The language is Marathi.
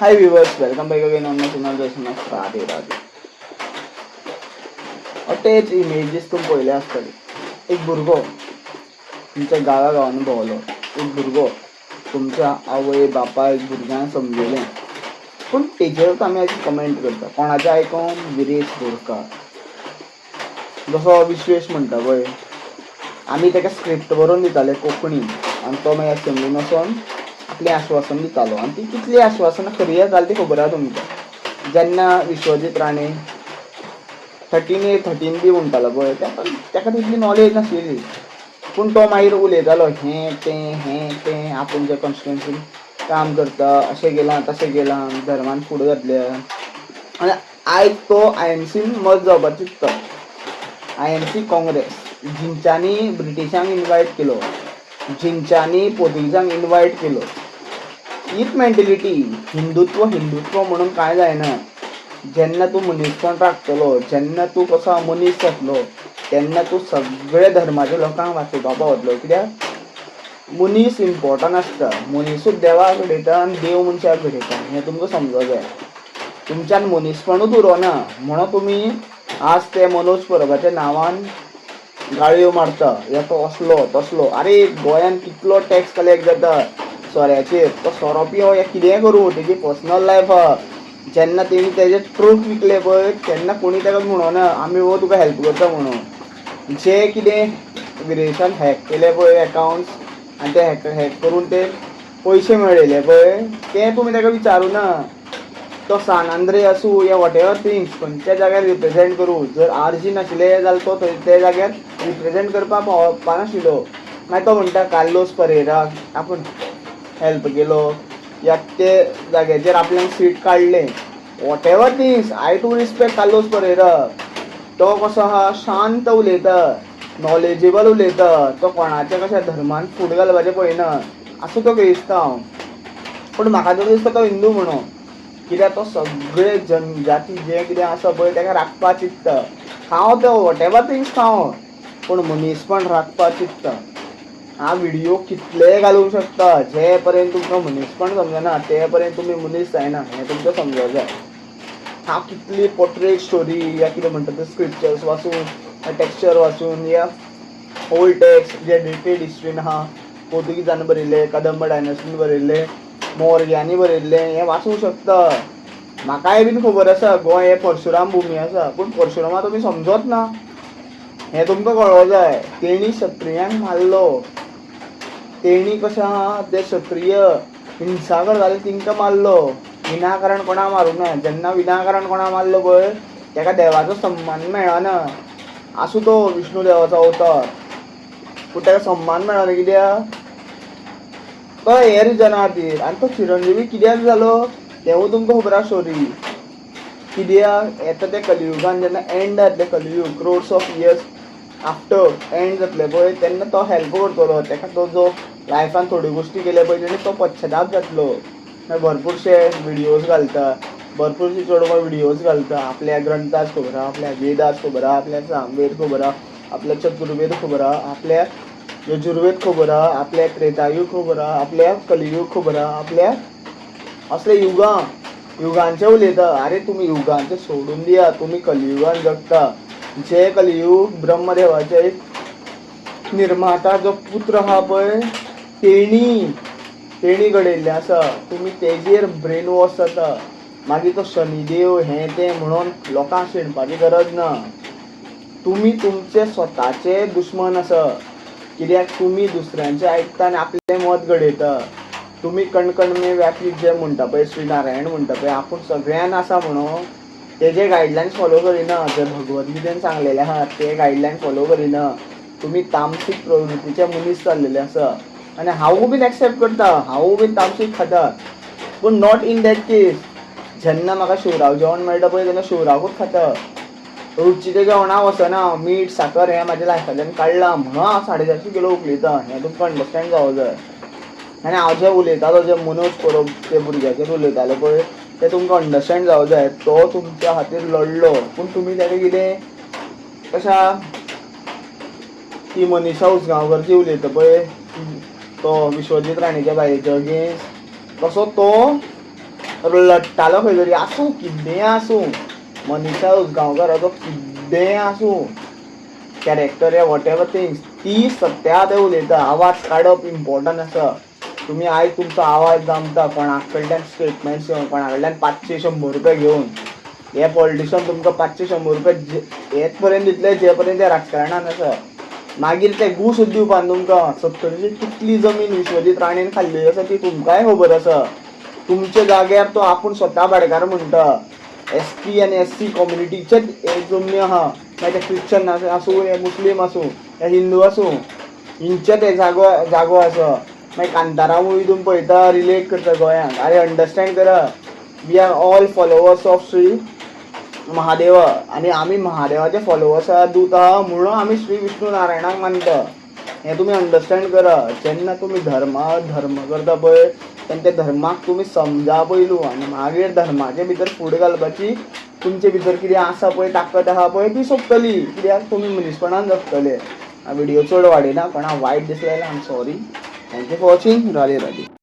High viewers, welcome back again on my channel. जसं राधे राधे. तेच इमेजीस तुम पळयले आसतले. एक भुरगो तुमच्या गांवान भोंवलो. एक भुरगो तुमच्या आवय बापायक भुरग्यांक समजयलें, पूण तेजेरूच आमी आयज कमेंट करता. कोणाचें आयकून? विरेश बोरकार. जसो विश्वेश म्हणटा पळय, आमी ताका स्क्रिप्ट बरोवन दिताले कोंकणी आनी तो मागीर असेंब्लीन वचोन आपलें आश्वासन दितालो. आनी ती कितली आश्वासनां खरी जाली ती खबर आसा तुमकां. जेन्ना विश्वजीत राणे 13 बी म्हणटालो पळय, ताका तितली नॉलेज नाशिल्ली, पूण तो मागीर उलयतालो हें तें आपूण जे कॉन्स्टिट्युएन्सीन काम करता, अशें गेलां तशें गेलां, धर्मान फुडें घातल्या. आनी आयज तो IMCन मत जावपाक चिंतता. IMC काँग्रेस जिंच्यांनी ब्रिटिशांक इन्वायट केलो, जिंच्यांनी पोर्तुगीजांक इन्वायट केलो. हीच मेंटेलिटी. हिंदुत्व म्हणून कांय जायना. जेन्ना तूं मनीसपण राखतलो, जेन्ना तूं कसो मनीस जातलो, तेन्ना तूं सगळे धर्माच्या लोकांक वाचोवपाक पावतलो. कित्याक मनीस इम्पॉर्टंट आसता. मनीसूच देवाक घडयता आनी देव मनशाक घडयता, हें तुमकां समजूंक जाय. तुमच्यान मनीसपणूच उरोना म्हणून तुमी आज ते मनोज परबाच्या नांवान गाळयो मारता. ह्या तो असलो तसलो. आरे गोंयान कितलो टॅक्स कलेक्ट जाता सोऱ्याचेर. तो सोरो पियो या कितेंय करूं, तेजी पर्सनल लायफ आहा. जेन्ना तेणी तेजे ट्रूथ विकले पळय, तेन्ना कोणी ताका म्हणोना आमी तुका हेल्प करता म्हणून. जे कितें विरेशान हॅक केले पळय अकाउंट्स, आनी ते हॅक करून ते पयशे मेळयले पळय, ते तुमी ताका विचारुना. तो सान आंद्रे आसूं या वॉटेवर थिंग्स खंयच्या जाग्यार रिप्रेझेंट करूं. जर RG नाशिल्ले जाल्यार तो ते जाग्यार रिप्रेझेंट करपाक पावनाशिल्लो. मागीर तो म्हणटा कार्लोस परेराक आपूण हेल्प केलो, या ते जाग्याचेर आपल्यान सीट काडलें. Whatever things, I too respect Carlos Pereira. तो कसो आहा, शांत उलयता, नॉलेजेबल उलयता. तो कोणाच्या कशा धर्मान फुडें घालपाचें पळयना. आसूं तो क्रिस्तांव, पूण म्हाका तर दिसता तो हिंदू म्हणून. कित्याक तो सगळे जनजाती जे कितें आसा पळय ताका राखपाक चिंतता. खावं तो वॉटेवर थिंग्स खावं, पूण मनीसपण राखपाक चिंतता. हा व्हिडिओ कितलेय घालूंक शकता. जे पर्यंत तुमकां मनीसपण समजना ते पर्यंत तुमी मनीस जायना, हें तुमकां समजूंक जाय. हांव कितली पोर्ट्रेट स्टोरी या कितें म्हणटा ते स्क्रिप्चर्स वाचून, टेक्स्चर वाचून, या ओल्ड टेक्स्ट जे डेटेड हिस्ट्रीन आहा, पोर्तुगीजांनी बरयले, कदंब डायनेस्टीन बरयले, मौर्यांनी बरयल्ले, हें वाचूंक शकता. म्हाकाय बीन खबर आसा गोंय हें परशुराम भुमी आसा, पूण परशुरामा तुमी समजत ना, हें तुमकां कळोंक जाय. तेणी क्षत्रियांक मारलो. तेणी कशें आहा, ते क्षत्रिय हिंसा करताले तिंकां मारलो. विनाकारण कोणा मारूंक ना. जेन्ना विनाकारण कोणा मारलो पळय, ताका देवाचो सन्मान मेळना. आसूं तो विष्णू देवाचो अवतार, पूण ताका सन्मान मेळना. कित्याक तो हे रिजना खातीर. आनी तो चिरंजीवी कित्याक जालो तेवूय तुमकां खबर आसा स्टोरी. कित्याक येता ते कलियुगान जेन्ना एंड जातले, Kaliyug crores of years after end जातले पळय, तेन्ना तो हेल्प करतलो. ताका तो जो लायफान थोड्यो गोश्टी केले पळय, तेणी तो पश्चाताप जातलो. मागीर भरपूरशे व्हिडियोज घालता, भरपूरशी चेडवां व्हिडियोज घालता. आपल्या ग्रंथाच खबर आहा, आपल्या वेदास खबर आहा, आपल्या सामवेद खबर आहा, आपल्या चतुर्वेद खबर आहा, आपल्या यजुर्वेद खबर आहा, आपल्या त्रेतायूग खबर आहा, आपल्या कलियूग खबर आहा, आपल्या असले युगांचे उलयता. आरे तुमी युगांचे सोडून दिया, तुमी कलियुगान जगता. जे कलियूग ब्रह्मदेवाचे एक निर्माता जो पुत्र आहा पळय, तेणी घडयल्लें आसा. तुमी तेजेर ब्रेन वॉश जाता. मागीर तो शनिदेव हें तें म्हणून लोकांक शेणपाची गरज ना. तुमी तुमचे स्वताचे दुश्मन आसा. कित्याक तुमी दुसऱ्यांचें आयकता आनी आपलें मत घडयता. तुमी कणकण व्यापीत जे म्हणटा पळय, श्रीनारायण म्हणटा पळय, आपूण सगळ्यान आसा म्हणून तेजे गायडलायन्स फॉलो करिना. जे भगवद्गीतेन सांगलेले आहा ते गायडलायन फॉलो करिना. तुमी तामसीक प्रवृत्तीचे मनीस जाल्लेले आसा. आनी हांवूय बीन एक्सेप्ट करता, हांवूय बीन तामसीक खाता, पूण नॉट इन दॅट केस. जेन्ना म्हाका शिवराक जेवण मेळटा पळय, तेन्ना शिवराकूच खाता. रुचीच्या जेवणाक वचना. मीठ साकर हें म्हाज्या लायफांतल्यान काडलां म्हणून हांव 450 किलो उखलिता. हें तुमकां अंडरस्टँड जावं जाय. आनी हांव जे उलयतालो, जे मनोज परब ते भुरग्याचेर उलयताले पळय, ते तुमकां अंडरस्टँड जावं जाय. तो तुमच्या खातीर लडलो, पूण तुमी ताका कितें कशा ती मनीषा उसगांवकर जी उलयता पळय, तो विश्वजीत राणेच्या बायलेच्या अगेन्स्ट, तसो तो लट्टालो खंय तरी आसूं कितेंय आसूं मनीषा उसगांवकाराचो कितेंय आसूं कॅरेक्टर या वॉट एवर थिंग्स ती सत्या ते उलयता आवाज काडप इम्पॉर्टंट आसा तुम्ही आयज तुमचो आवाज जमता कोणा कडल्यान स्टेटमेंट्स घेवन कोणा कडल्यान 500-100 रुपया घेवन हे पॉलिटिशन तुमकां 500-100 रुपया हेच पर्यंत दितले जे पर्यंत ते राजकारणान आसा मागीर ते घूस सुद्दां दिवपान तुमकां 70ची कितली जमीन विश्वजीत राणेन खाल्ली आसा ती तुमकांय खबर आसा तुमच्या जाग्यार तो आपूण स्वता भाडेकार म्हणटा ST आनी SC कम्युनिटीचे जमनी आहा मागीर ते क्रिश्चन आसूं मुस्लीम आसूं या हिंदू आसूं हिंचे ते जागो आसा मागीर कांतारा मुवी तुमी पळयता रिलेट करता गोंयांक अरे अंडरस्टँड करा we are all followers of Shri Mahadeva आणि आम्ही महादेवाचे फॉलोवर्स आहा दूत आहा म्हणून आम्ही श्री विष्णू नारायणाक मानता हे तुम्ही अंडरस्टँड करा जेन्ना तुम्ही धर्म करता पळय तेन्ना त्या धर्माक तुम्ही समजा पयलू आनी मागीर धर्माचे भितर फूड घालपाची तुमचे भितर कितें आसा पळय ताकद आहा पळय ती सोंपतली कित्याक तुमी मनीसपणान जगतले हा व्हिडिओ चड वाडयना कोणा वायट दिसलें जाल्यार I am sorry thank you for watching Radhe Radhe